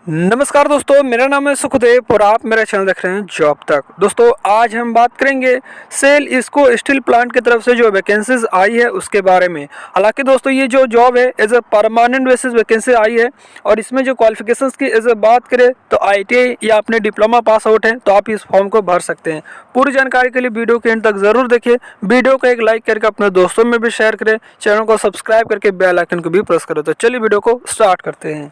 नमस्कार दोस्तों, मेरा नाम है सुखदेव और आप मेरा चैनल देख रहे हैं जॉब तक। दोस्तों आज हम बात करेंगे सेल इसको स्टील प्लांट की तरफ से जो वैकेंसीज आई है उसके बारे में। हालांकि दोस्तों ये जो जॉब है as a permanent basis vacancy आई है और इसमें जो क्वालिफिकेशंस की एज अ बात करें तो ITI या अपने डिप्लोमा पास आउट है तो आप इस फॉर्म को भर सकते हैं। पूरी जानकारी के लिए वीडियो के एंड तक जरूर देखिए। वीडियो को एक लाइक करके अपने दोस्तों में भी शेयर करें, चैनल को सब्सक्राइब करके बेल आइकन को भी प्रेस करें। तो चलिए वीडियो को स्टार्ट करते हैं।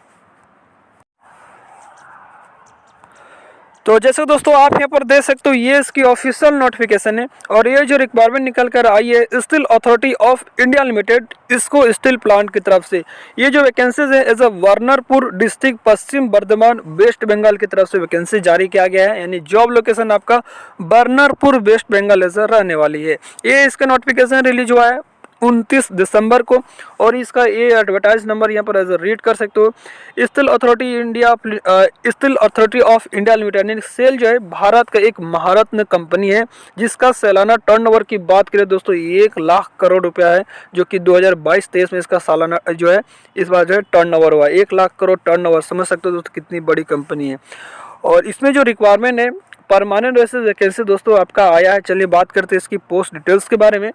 तो जैसे दोस्तों आप यहाँ पर देख सकते हो ये इसकी ऑफिशियल नोटिफिकेशन है और ये जो रिक्वायरमेंट निकल कर आई है Steel Authority of India Limited इसको स्टील प्लांट की तरफ से। ये जो वैकेंसीज है as a Burnpur district Paschim Bardhaman West Bengal की तरफ से वैकेंसी जारी किया गया है, यानी जॉब लोकेशन आपका बर्नरपुर वेस्ट बंगाल एज रहने वाली है। ये इसका नोटिफिकेशन रिलीज हुआ है 29 दिसंबर को और इसका ये एडवर्टाइज नंबर यहाँ पर एज रीड कर सकते हो। Steel Authority of India limited यानी सेल जो है भारत का एक महारत्न कंपनी है जिसका सालाना टर्नओवर की बात करें दोस्तों 1 लाख करोड़ रुपया है, जो कि 2022-23 में इसका सालाना जो है इस बार जो है टर्नओवर हुआ 1 लाख करोड़ टर्नओवर। समझ सकते हो दोस्तों कितनी बड़ी कंपनी है। और इसमें जो रिक्वायरमेंट है परमानेंट बेसिस वैकेंसी दोस्तों आपका आया है। चलिए बात करते हैं इसकी पोस्ट डिटेल्स के बारे में।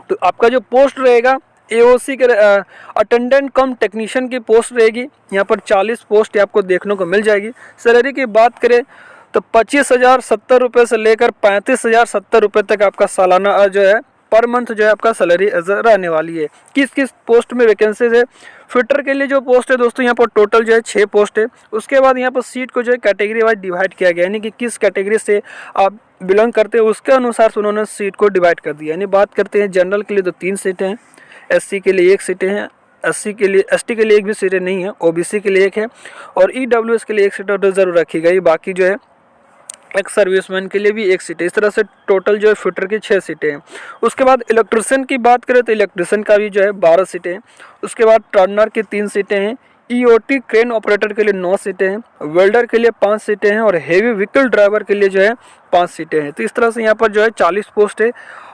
तो आपका जो पोस्ट रहेगा AOC के अटेंडेंट कम टेक्नीशियन की पोस्ट रहेगी। यहाँ पर 40 पोस्ट आपको देखने को मिल जाएगी। सैलरी की बात करें तो 25,070 रुपये से लेकर 35,070 रुपये तक आपका सालाना जो है पर मंथ जो है आपका सैलरी रहने वाली है। किस किस पोस्ट में वैकेंसीज है? फिटर के लिए जो पोस्ट है दोस्तों यहाँ पर टोटल जो है 6 पोस्ट है। उसके बाद यहाँ पर सीट को जो है कैटेगरी वाइज डिवाइड किया गया, यानी कि किस कैटेगरी से आप बिलोंग करते हैं उसके अनुसार से उन्होंने सीट को डिवाइड कर दिया। यानी बात करते हैं जनरल के लिए तो 3 सीटें हैं, SC के लिए 1 सीटें हैं, SC के लिए ST के लिए 1 भी सीटें नहीं है, OBC के लिए 1 है और EWS के लिए 1 सीट रिजर्व रखी गई। बाकी जो है एक्स सर्विसमैन के लिए भी 1 सीट है। इस तरह से टोटल जो है फिटर की 6 सीटें हैं। उसके बाद इलेक्ट्रिशियन की बात करें तो इलेक्ट्रिशियन का भी जो है 12 सीटें हैं। उसके बाद टर्नर की 3 सीटें हैं, EOT क्रेन ऑपरेटर के लिए 9 सीटें हैं, वेल्डर के लिए 5 सीटें हैं और हेवी व्हीकल ड्राइवर के लिए जो है 5 सीटें हैं। तो इस तरह से यहाँ पर जो है 40 पोस्ट है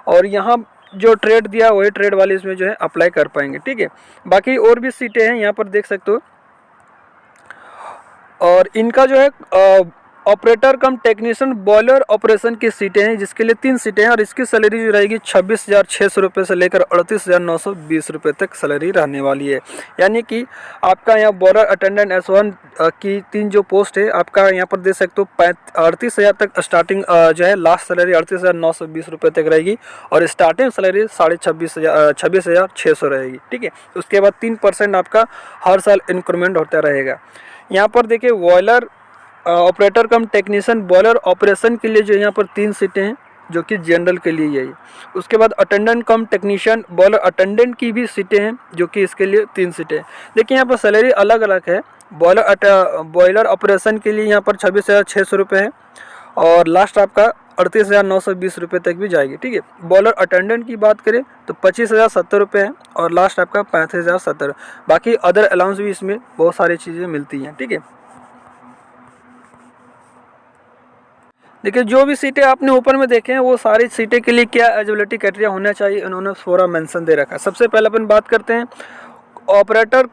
और यहाँ जो ट्रेड दिया वही ट्रेड वाले इसमें जो है अप्लाई कर पाएंगे। ठीक है, बाकी और भी सीटें हैं यहाँ पर देख सकते हो। और इनका जो है ऑपरेटर कम टेक्नीशियन बॉयलर ऑपरेशन की सीटें हैं जिसके लिए 3 सीटें हैं और इसकी सैलरी जो रहेगी 26,600 रुपये से लेकर 38,920 रुपये तक सैलरी रहने वाली है। यानी कि आपका यहाँ बॉयलर अटेंडेंट S1 की 3 जो पोस्ट है आपका यहाँ पर देख सकते हो 38,000 तक स्टार्टिंग जो है लास्ट सैलरी 38,920 रुपये तक रहेगी और स्टार्टिंग सैलरी 26,600 रहेगी। ठीक है, उसके बाद 3% आपका हर साल इंक्रीमेंट होता रहेगा। यहाँ पर देखिए बॉयलर ऑपरेटर कम टेक्नीशियन बॉयलर ऑपरेशन के लिए जो यहाँ पर 3 सीटें हैं जो कि जनरल के लिए यही। उसके बाद अटेंडेंट कम टेक्नीशियन बॉयलर अटेंडेंट की भी सीटें हैं जो कि इसके लिए 3 सीटें हैं। देखिए यहाँ पर सैलरी अलग अलग है। बॉयलर ऑपरेशन के लिए यहाँ पर 26,600 रुपये है और लास्ट आपका 38,920 रुपये तक भी जाएगी। ठीक है, बॉयलर अटेंडेंट की बात करें तो 25,070 रुपये है और लास्ट आपका 35,070। बाकी अदर अलाउंस भी इसमें बहुत सारी चीज़ें मिलती हैं। ठीक है, देखिए जो भी सीटें आपने ऊपर में देखे हैं वो सारी सीटें के लिए क्या एलिजिबिलिटी क्राइटेरिया होना चाहिए उन्होंने पूरा मेंशन दे रखा है। सबसे पहले अपन बात करते हैं ऑपरेटर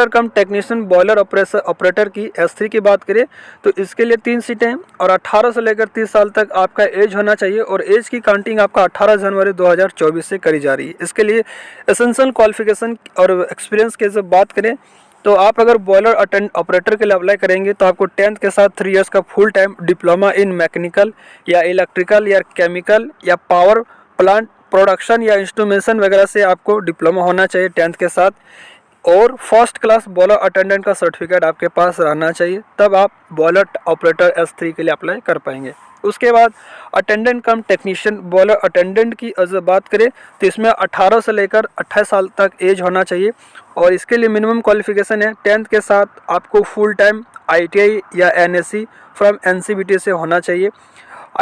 कम टेक्नीशियन बॉयलर ऑपरेटर की S3 की बात करें तो इसके लिए 3 सीटें हैं और 18 से लेकर 30 साल तक आपका एज होना चाहिए और एज की काउंटिंग आपका 18 जनवरी 2024 से करी जा रही है। इसके लिए एसेंशियल क्वालिफिकेशन और एक्सपीरियंस की जब बात करें तो आप अगर बॉयलर ऑपरेटर के लिए अप्लाई करेंगे तो आपको 10th के साथ 3 इयर्स का full time diploma in mechanical या इलेक्ट्रिकल या केमिकल या पावर प्लांट प्रोडक्शन या इंस्ट्रूमेंटेशन वगैरह से आपको डिप्लोमा होना चाहिए 10th के साथ और फर्स्ट क्लास बॉयलर अटेंडेंट का सर्टिफिकेट आपके पास रहना चाहिए, तब आप बॉयलर ऑपरेटर S3 के लिए अप्लाई कर पाएंगे। उसके बाद अटेंडेंट कम टेक्नीशियन बॉयलर अटेंडेंट की अगर बात करें तो इसमें 18 से लेकर 28 साल तक एज होना चाहिए और इसके लिए मिनिमम क्वालिफिकेशन है 10th के साथ आपको फुल टाइम ITI या NSC फ्रॉम NCVT से होना चाहिए।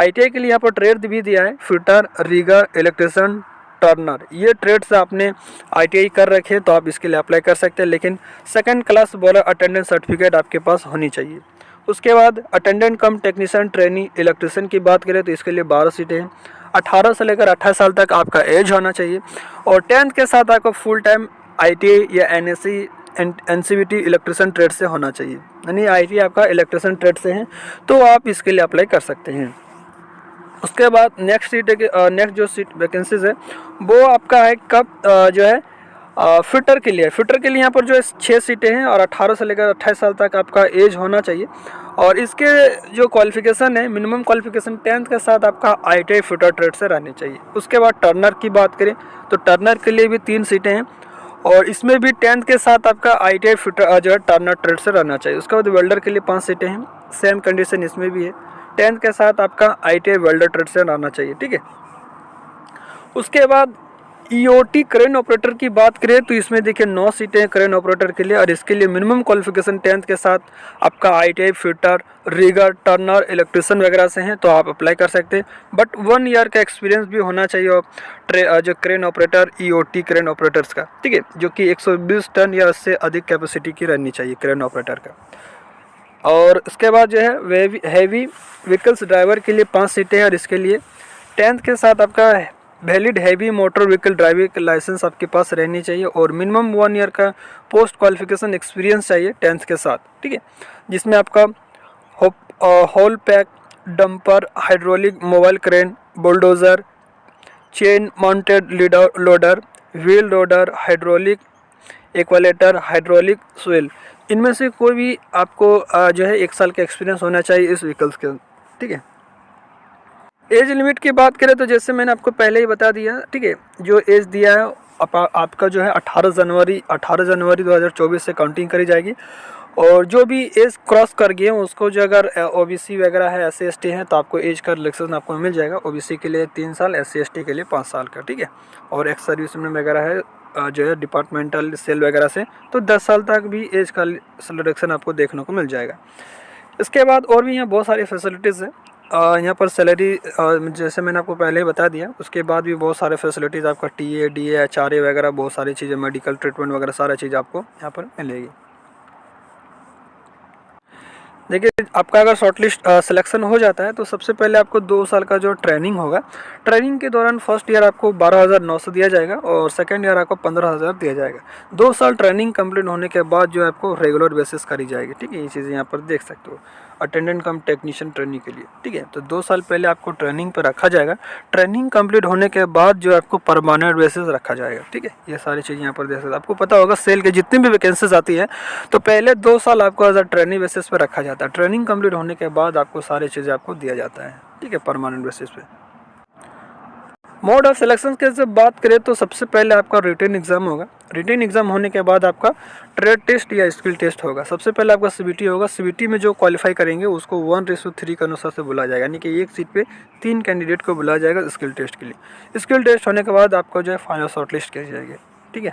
ITI के लिए यहाँ पर ट्रेड भी दिया है, फिटर, रीगर, इलेक्ट्रिशियन, टर्नर। ये ट्रेड से आपने ITI कर रखे तो आप इसके लिए अप्लाई कर सकते हैं, लेकिन 2nd class boiler attendant certificate आपके पास होनी चाहिए। उसके बाद अटेंडेंट कम टेक्नीशियन ट्रेनी इलेक्ट्रिशियन की बात करें तो इसके लिए 12 सीटें हैं। 18 से लेकर 28 साल तक आपका एज होना चाहिए और 10th के साथ आपको फुल टाइम ITI या NSC NCVT इलेक्ट्रिशियन ट्रेड से होना चाहिए, यानी ITI आपका इलेक्ट्रिशियन ट्रेड से है, तो आप इसके लिए अप्लाई कर सकते हैं। उसके बाद नेक्स्ट जो सीट वैकेंसीज है वो आपका है कब जो है फिटर के लिए। फिटर के लिए यहाँ पर जो है 6 सीटें हैं और 18 से लेकर 28 साल तक आपका एज होना चाहिए। और इसके जो क्वालिफिकेशन है, मिनिमम क्वालिफिकेशन 10th के साथ आपका ITI फिटर ट्रेड से रहनी चाहिए। उसके बाद टर्नर की बात करें तो टर्नर के लिए भी 3 सीटें हैं और इसमें भी 10th के साथ आपका ITI फिटर जो है टर्नर ट्रेड से रहना चाहिए। उसके बाद वेल्डर के लिए 5 सीटें हैं, सेम कंडीशन इसमें भी है, 10th के साथ आपका ITI वेल्डर ट्रेड से रहना चाहिए, ठीक है। उसके बाद EOT क्रेन ऑपरेटर की बात करें तो इसमें देखिए 9 सीटें हैं क्रेन ऑपरेटर के लिए और इसके लिए मिनिमम क्वालिफिकेशन 10th के साथ आपका ITI fitter, rigger, turner, electrician वगैरह से हैं, तो आप अप्लाई कर सकते हैं। बट 1 ईयर का एक्सपीरियंस भी होना चाहिए और जो crane operator EOT crane operators का, ठीक है, जो कि 120 टन या उससे अधिक कैपेसिटी की रहनी चाहिए क्रेन ऑपरेटर का। और उसके बाद जो है हैवी व्हीकल्स ड्राइवर के लिए 5 सीटें हैं और इसके लिए 10th के साथ आपका valid heavy motor vehicle driving licence आपके पास रहनी चाहिए और मिनिमम 1 ईयर का पोस्ट क्वालिफिकेशन एक्सपीरियंस चाहिए 10th के साथ, ठीक है, जिसमें आपका haul pack, dumper, hydraulic mobile crane, bulldozer, chain mounted loader, wheel loader, hydraulic excavator, hydraulic shovel, इनमें से कोई भी आपको जो है 1 साल का एक्सपीरियंस होना चाहिए इस व्हीकल्स के, ठीक है। एज लिमिट की बात करें तो जैसे मैंने आपको पहले ही बता दिया, ठीक है, जो एज दिया है आपका जो है 18 जनवरी 2024 से काउंटिंग करी जाएगी और जो भी एज क्रॉस कर गए हैं उसको जो अगर OBC वगैरह है, SC ST है तो आपको एज का रिलैक्सेशन आपको मिल जाएगा। OBC के लिए 3 साल, SC ST के लिए 5 साल का, ठीक है। और एक्स सर्विसमैन वगैरह है जो है डिपार्टमेंटल सेल वगैरह से, तो 10 साल तक भी एज का रिडक्शन आपको देखने को मिल जाएगा। इसके बाद और भी यहाँ बहुत सारी फैसिलिटीज़ है। यहाँ पर सैलरी जैसे मैंने आपको पहले ही बता दिया, उसके बाद भी बहुत सारे फैसिलिटीज़ आपका TA, DA, HRA वगैरह बहुत सारी चीज़ें, मेडिकल ट्रीटमेंट वगैरह सारा चीज़ आपको यहाँ पर मिलेगी। देखिए आपका अगर शॉर्टलिस्ट सिलेक्शन हो जाता है तो सबसे पहले आपको 2 साल का जो ट्रेनिंग होगा, ट्रेनिंग के दौरान फर्स्ट ईयर आपको 12,900 दिया जाएगा और सेकंड ईयर आपको 15,000 दिया जाएगा। 2 साल ट्रेनिंग कंप्लीट होने के बाद जो आपको रेगुलर बेसिस करी जाएगी, ठीक है। ये चीज़ें यहाँ पर देख सकते हो अटेंडेंट कम टेक्नीशियन ट्रेनिंग के लिए, ठीक है। तो 2 साल पहले आपको ट्रेनिंग पर रखा जाएगा, ट्रेनिंग कंप्लीट होने के बाद जो आपको परमानेंट बेसिस रखा जाएगा, ठीक है। ये सारी चीज़ें यहाँ पर देख सकते हो। आपको पता होगा सेल के जितनी भी वैकेंसीज आती है तो पहले 2 साल आपको एज अ ट्रेनिंग बेसिस पर रखा जाता है, ट्रेनिंग कंप्लीट होने के बाद आपको सारी चीज़ें आपको दिया जाता है, ठीक है, परमानेंट बेसिस पे। मोड ऑफ सिलेक्शन के जब बात करें तो सबसे पहले आपका रिटन एग्जाम होगा। रिटन एग्जाम होने के बाद आपका ट्रेड टेस्ट या स्किल टेस्ट होगा। सबसे पहले आपका CBT होगा। CBT में जो क्वालिफाई करेंगे उसको 1:3 के अनुसार से बुलाया जाएगा, यानी कि एक सीट पे 3 कैंडिडेट को बुलाया जाएगा स्किल टेस्ट के लिए। स्किल टेस्ट होने के बाद आपको जो है फाइनल शॉर्टलिस्ट की जाएगी, ठीक है।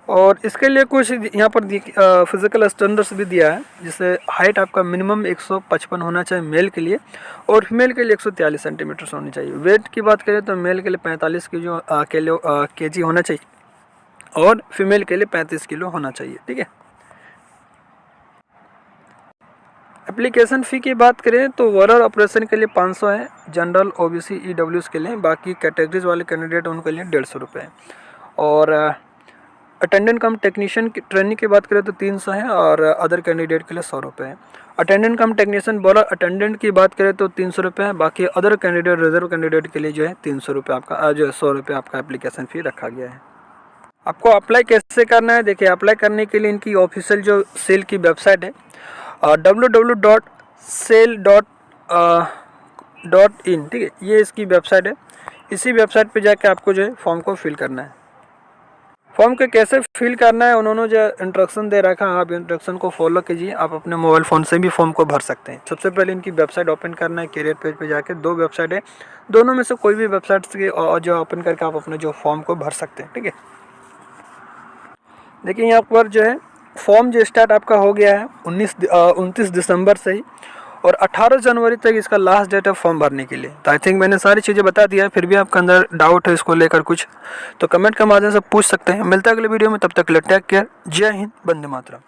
और इसके लिए कुछ यहाँ पर फिजिकल स्टैंडर्ड्स भी दिया है, जिससे हाइट आपका मिनिमम 155 होना चाहिए मेल के लिए और फीमेल के लिए 143 सेंटीमीटर होनी चाहिए। वेट की बात करें तो मेल के लिए 45 kg होना चाहिए और फीमेल के लिए 35 किलो होना चाहिए, ठीक है। एप्लीकेशन फ़ी की बात करें तो ओवरऑल ऑपरेशन के लिए 500 है, जनरल, OBC, EWS के लिए, बाकी कैटेगरीज वाले कैंडिडेट उनके लिए 150 रुपये है। और अटेंडेंट कम टेक्नीशियन की ट्रेनिंग की बात करें तो 300 है और अदर कैंडिडेट के लिए 100 रुपये है। अटेंडेंट कम टेक्नीशियन बोलर अटेंडेंट की बात करें तो 300 रुपये है, बाकी अदर कैंडिडेट रिजर्व कैंडिडेट के लिए जो है 300 रुपये आपका जो है 100 रुपये आपका एप्लीकेशन फ़ी रखा गया है। आपको अप्लाई कैसे करना है, देखिए अप्लाई करने के लिए इनकी ऑफिशियल जो सेल की वेबसाइट है www.sale.in, ठीक है, ये इसकी वेबसाइट है। इसी वेबसाइट पे जाके आपको जो है फॉर्म को फिल करना है। फॉर्म को कैसे फिल करना है उन्होंने जो इंस्ट्रक्शन दे रखा है, आप इंस्ट्रक्शन को फॉलो कीजिए। आप अपने मोबाइल फ़ोन से भी फॉर्म को भर सकते हैं। सबसे पहले इनकी वेबसाइट ओपन करना है, कैरियर पेज पे जाके 2 वेबसाइट है, दोनों में से कोई भी वेबसाइट से जो ओपन करके आप अपने जो फॉर्म को भर सकते हैं, ठीक है। देखिए यहाँ पर जो है फॉर्म जो स्टार्ट आपका हो गया है 29 दिसंबर से ही और 18 जनवरी तक इसका लास्ट डेट है फॉर्म भरने के लिए। तो आई थिंक मैंने सारी चीज़ें बता दिया है, फिर भी आपके अंदर डाउट है इसको लेकर कुछ तो कमेंट के माध्यम से पूछ सकते हैं। मिलता है अगले वीडियो में, तब तक के लिए टेक केयर, जय हिंद, वंदे मातरम।